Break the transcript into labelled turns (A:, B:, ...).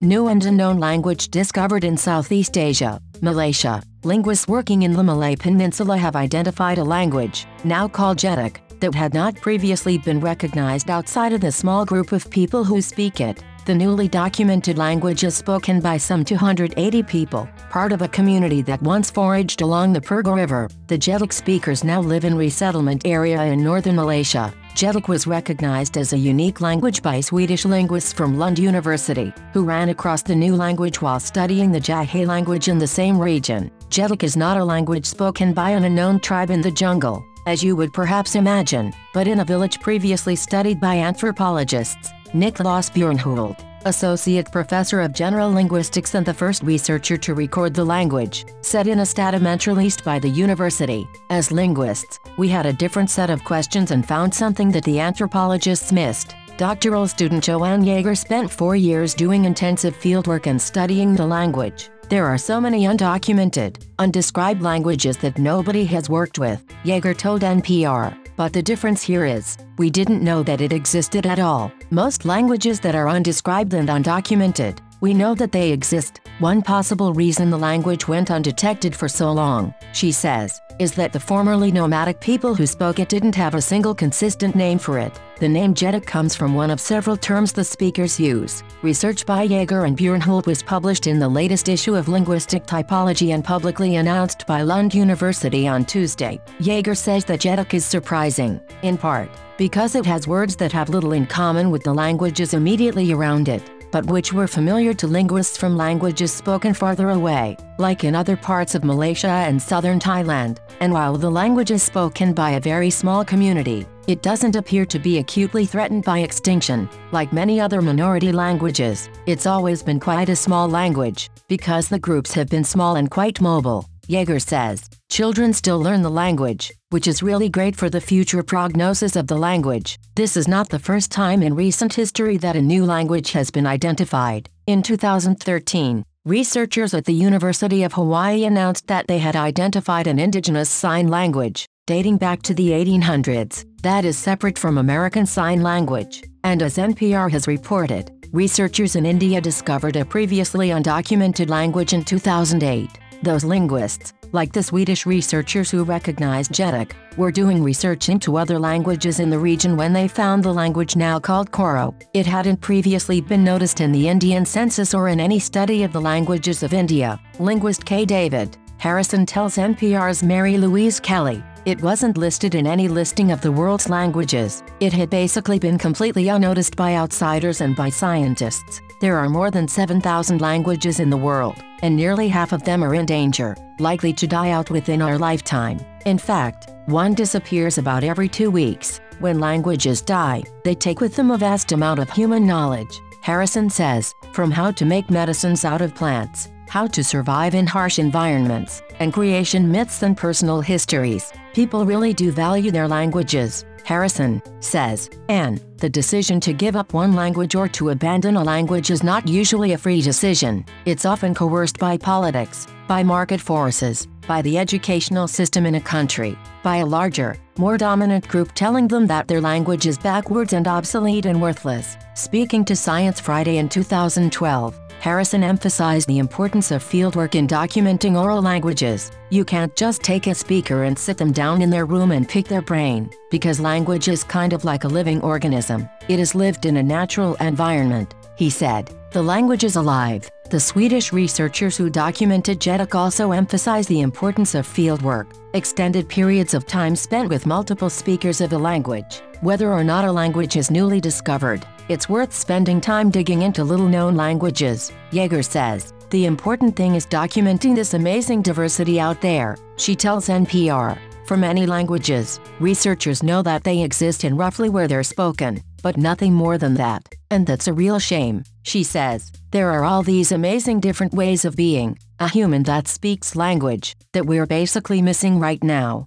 A: New and unknown language discovered in Southeast Asia, Malaysia. Linguists working in the Malay Peninsula have identified a language, now called Jeduk, that had not previously been recognized outside of the small group of people who speak it. The newly documented language is spoken by some 280 people, part of a community that once foraged along the Perga River. The Jeduk speakers now live in resettlement area in northern Malaysia. Jeduk was recognized as a unique language by Swedish linguists from Lund University, who ran across the new language while studying the Jahai language in the same region. Jeduk is not a language spoken by an unknown tribe in the jungle, as you would perhaps imagine, but in a village previously studied by anthropologists. Niklaus Björnhult, Associate Professor of General Linguistics and the first researcher to record the language, said in a statement released by the university, "As linguists, we had a different set of questions and found something that the anthropologists missed." Doctoral student Joanne Jaeger spent 4 years doing intensive fieldwork and studying the language. "There are so many undocumented, undescribed languages that nobody has worked with," Jaeger told NPR. "But the difference here is, we didn't know that it existed at all. Most languages that are undescribed and undocumented, we know that they exist. One possible reason the language went undetected for so long," she says, "is that the formerly nomadic people who spoke it didn't have a single consistent name for it." The name Jeduk comes from one of several terms the speakers use. Research by Jaeger and Björnhult was published in the latest issue of Linguistic Typology and publicly announced by Lund University on Tuesday. Jaeger says that Jeduk is surprising, in part, because it has words that have little in common with the languages immediately around it, but which were familiar to linguists from languages spoken farther away, like in other parts of Malaysia and southern Thailand. And while the language is spoken by a very small community, it doesn't appear to be acutely threatened by extinction. Like many other minority languages, it's always been quite a small language, because the groups have been small and quite mobile, Jaeger says. Children still learn the language, which is really great for the future prognosis of the language. This is not the first time in recent history that a new language has been identified. In 2013, researchers at the University of Hawaii announced that they had identified an indigenous sign language, dating back to the 1800s, that is separate from American Sign Language. And as NPR has reported, researchers in India discovered a previously undocumented language in 2008. Those linguists, like the Swedish researchers who recognized Jeduk, were doing research into other languages in the region when they found the language now called Koro. It hadn't previously been noticed in the Indian census or in any study of the languages of India. Linguist K. David Harrison tells NPR's Mary Louise Kelly, "It wasn't listed in any listing of the world's languages. It had basically been completely unnoticed by outsiders and by scientists. There are more than 7,000 languages in the world, and nearly half of them are in danger, likely to die out within our lifetime. In fact, one disappears about every 2 weeks. When languages die, they take with them a vast amount of human knowledge," Harrison says, "from how to make medicines out of plants, how to survive in harsh environments, and creation myths and personal histories. People really do value their languages," Harrison says, "and the decision to give up one language or to abandon a language is not usually a free decision. It's often coerced by politics, by market forces, by the educational system in a country, by a larger, more dominant group telling them that their language is backwards and obsolete and worthless." Speaking to Science Friday in 2012, Harrison emphasized the importance of fieldwork in documenting oral languages. "You can't just take a speaker and sit them down in their room and pick their brain, because language is kind of like a living organism. It is lived in a natural environment," he said. "The language is alive." The Swedish researchers who documented Jeduk also emphasize the importance of fieldwork, extended periods of time spent with multiple speakers of a language. Whether or not a language is newly discovered, it's worth spending time digging into little-known languages, Jaeger says. "The important thing is documenting this amazing diversity out there," she tells NPR. For many languages, researchers know that they exist and roughly where they're spoken, but nothing more than that. And that's a real shame, she says. "There are all these amazing different ways of being a human that speaks language that we're basically missing right now."